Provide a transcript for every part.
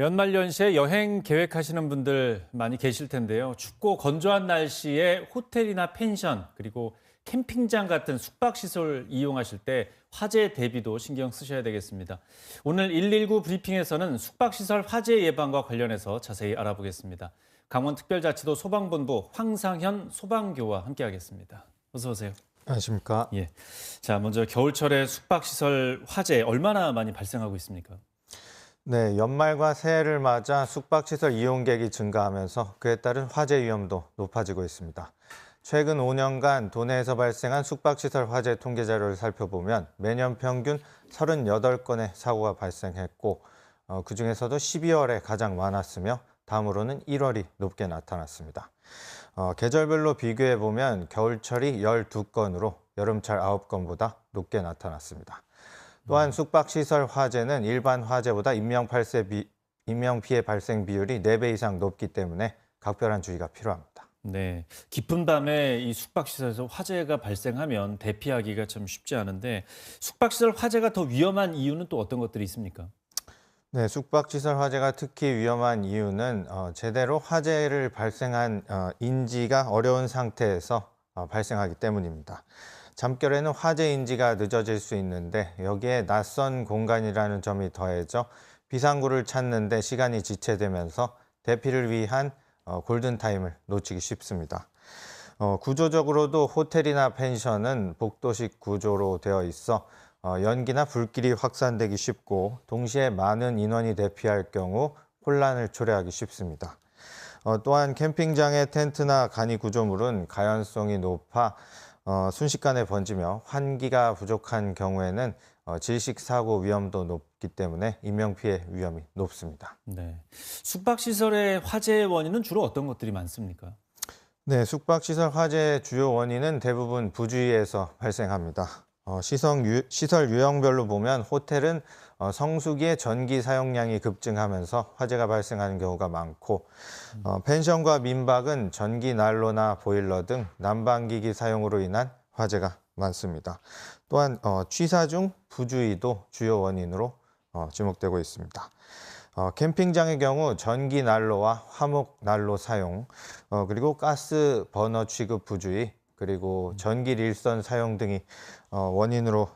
연말연시에 여행 계획하시는 분들 많이 계실 텐데요. 춥고 건조한 날씨에 호텔이나 펜션, 그리고 캠핑장 같은 숙박시설 이용하실 때 화재 대비도 신경 쓰셔야 되겠습니다. 오늘 119 브리핑에서는 숙박시설 화재 예방과 관련해서 자세히 알아보겠습니다. 강원특별자치도 소방본부 황상현 소방교와 함께하겠습니다. 어서 오세요. 안녕하십니까? 예. 자, 먼저 겨울철에 숙박시설 화재 얼마나 많이 발생하고 있습니까? 네, 연말과 새해를 맞아 숙박시설 이용객이 증가하면서 그에 따른 화재 위험도 높아지고 있습니다. 최근 5년간 도내에서 발생한 숙박시설 화재 통계 자료를 살펴보면 매년 평균 38건의 사고가 발생했고 그중에서도 12월에 가장 많았으며 다음으로는 1월이 높게 나타났습니다. 계절별로 비교해보면 겨울철이 12건으로 여름철 9건보다 높게 나타났습니다. 또한 숙박시설 화재는 일반 화재보다 인명피해 발생 비율이 4배 이상 높기 때문에 각별한 주의가 필요합니다. 네, 깊은 밤에 이 숙박시설에서 화재가 발생하면 대피하기가 참 쉽지 않은데 숙박시설 화재가 더 위험한 이유는 또 어떤 것들이 있습니까? 네, 숙박시설 화재가 특히 위험한 이유는 제대로 화재를 발생한 인지가 어려운 상태에서 발생하기 때문입니다. 잠결에는 화재 인지가 늦어질 수 있는데 여기에 낯선 공간이라는 점이 더해져 비상구를 찾는 데 시간이 지체되면서 대피를 위한 골든타임을 놓치기 쉽습니다. 구조적으로도 호텔이나 펜션은 복도식 구조로 되어 있어 연기나 불길이 확산되기 쉽고 동시에 많은 인원이 대피할 경우 혼란을 초래하기 쉽습니다. 또한 캠핑장의 텐트나 간이 구조물은 가연성이 높아 순식간에 번지며 환기가 부족한 경우에는 질식사고 위험도 높기 때문에 인명피해 위험이 높습니다. 네, 숙박시설의 화재 원인은 주로 어떤 것들이 많습니까? 네, 숙박시설 화재의 주요 원인은 대부분 부주의에서 발생합니다. 시설 유형별로 보면 호텔은 성수기에 전기 사용량이 급증하면서 화재가 발생하는 경우가 많고 펜션과 민박은 전기 난로나 보일러 등 난방기기 사용으로 인한 화재가 많습니다. 또한 취사 중 부주의도 주요 원인으로 지목되고 있습니다. 캠핑장의 경우 전기 난로와 화목 난로 사용, 그리고 가스 버너 취급 부주의, 그리고 전기 릴선 사용 등이 원인으로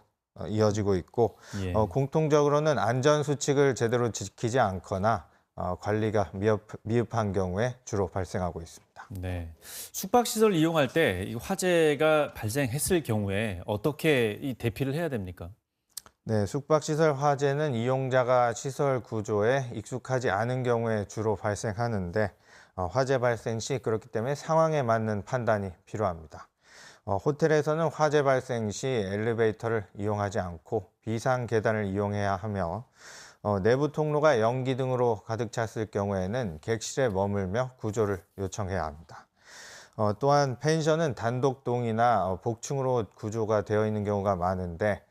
이어지고 있고 예. 공통적으로는 안전 수칙을 제대로 지키지 않거나 관리가 미흡한 경우에 주로 발생하고 있습니다. 네, 숙박시설 이용할 때 이 화재가 발생했을 경우에 어떻게 이 대피를 해야 됩니까? 네, 숙박시설 화재는 이용자가 시설 구조에 익숙하지 않은 경우에 주로 발생하는데 화재 발생 시 그렇기 때문에 상황에 맞는 판단이 필요합니다. 호텔에서는 화재 발생 시 엘리베이터를 이용하지 않고 비상 계단을 이용해야 하며 내부 통로가 연기 등으로 가득 찼을 경우에는 객실에 머물며 구조를 요청해야 합니다. 또한 펜션은 단독동이나 복층으로 구조가 되어 있는 경우가 많은데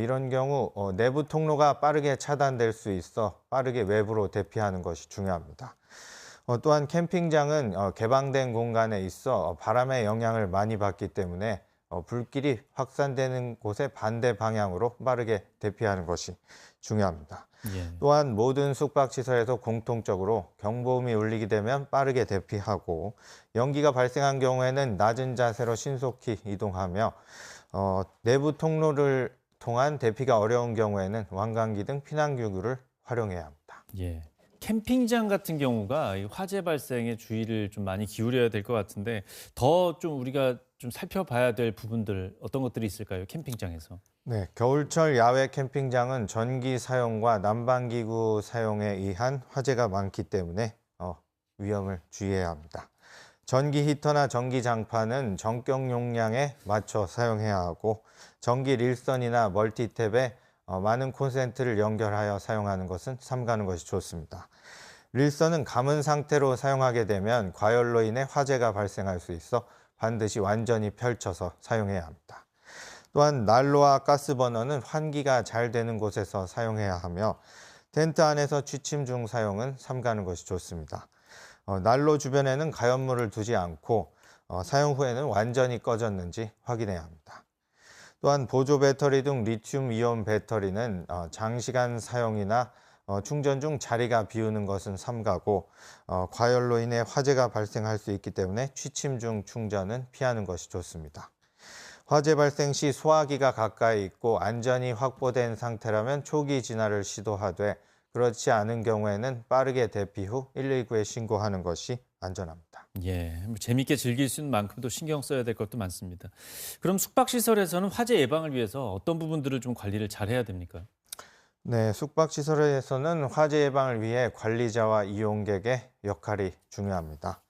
이런 경우 내부 통로가 빠르게 차단될 수 있어 빠르게 외부로 대피하는 것이 중요합니다. 또한 캠핑장은 개방된 공간에 있어 바람의 영향을 많이 받기 때문에 불길이 확산되는 곳의 반대 방향으로 빠르게 대피하는 것이 중요합니다. 예. 또한 모든 숙박시설에서 공통적으로 경보음이 울리게 되면 빠르게 대피하고 연기가 발생한 경우에는 낮은 자세로 신속히 이동하며 내부 통로를 통한 대피가 어려운 경우에는 왕관기 등 피난기구를 활용해야 합니다. 예. 캠핑장 같은 경우가 이 화재 발생에 주의를 좀 많이 기울여야 될 것 같은데 더 좀 우리가 좀 살펴봐야 될 부분들 어떤 것들이 있을까요? 캠핑장에서. 네, 겨울철 야외 캠핑장은 전기 사용과 난방기구 사용에 의한 화재가 많기 때문에 위험을 주의해야 합니다. 전기 히터나 전기 장판은 전격 용량에 맞춰 사용해야 하고 전기 릴선이나 멀티탭에 많은 콘센트를 연결하여 사용하는 것은 삼가는 것이 좋습니다. 릴선은 감은 상태로 사용하게 되면 과열로 인해 화재가 발생할 수 있어 반드시 완전히 펼쳐서 사용해야 합니다. 또한 난로와 가스버너는 환기가 잘 되는 곳에서 사용해야 하며 텐트 안에서 취침 중 사용은 삼가는 것이 좋습니다. 난로 주변에는 가연물을 두지 않고 사용 후에는 완전히 꺼졌는지 확인해야 합니다. 또한 보조 배터리 등 리튬 이온 배터리는 장시간 사용이나 충전 중 자리가 비우는 것은 삼가고 과열로 인해 화재가 발생할 수 있기 때문에 취침 중 충전은 피하는 것이 좋습니다. 화재 발생 시 소화기가 가까이 있고 안전이 확보된 상태라면 초기 진화를 시도하되 그렇지 않은 경우에는 빠르게 대피 후 119에 신고하는 것이 안전합니다. 예, 뭐 재밌게 즐길 수 있는 만큼 또 신경 써야 될 것도 많습니다. 그럼 숙박시설에서는 화재 예방을 위해서 어떤 부분들을 좀 관리를 잘 해야 됩니까? 네, 숙박시설에서는 화재 예방을 위해 관리자와 이용객의 역할이 중요합니다.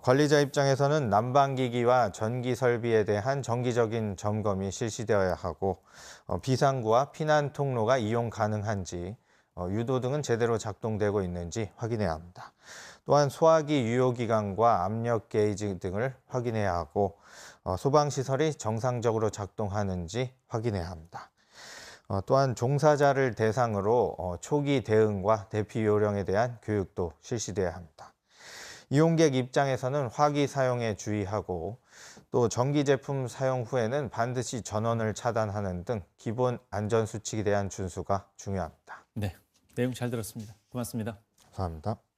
관리자 입장에서는 난방기기와 전기 설비에 대한 정기적인 점검이 실시되어야 하고 비상구와 피난 통로가 이용 가능한지 유도등은 제대로 작동되고 있는지 확인해야 합니다. 또한 소화기 유효기간과 압력 게이지 등을 확인해야 하고 소방시설이 정상적으로 작동하는지 확인해야 합니다. 또한 종사자를 대상으로 초기 대응과 대피 요령에 대한 교육도 실시돼야 합니다. 이용객 입장에서는 화기 사용에 주의하고 또 전기 제품 사용 후에는 반드시 전원을 차단하는 등 기본 안전수칙에 대한 준수가 중요합니다. 네, 내용 잘 들었습니다. 고맙습니다. 감사합니다.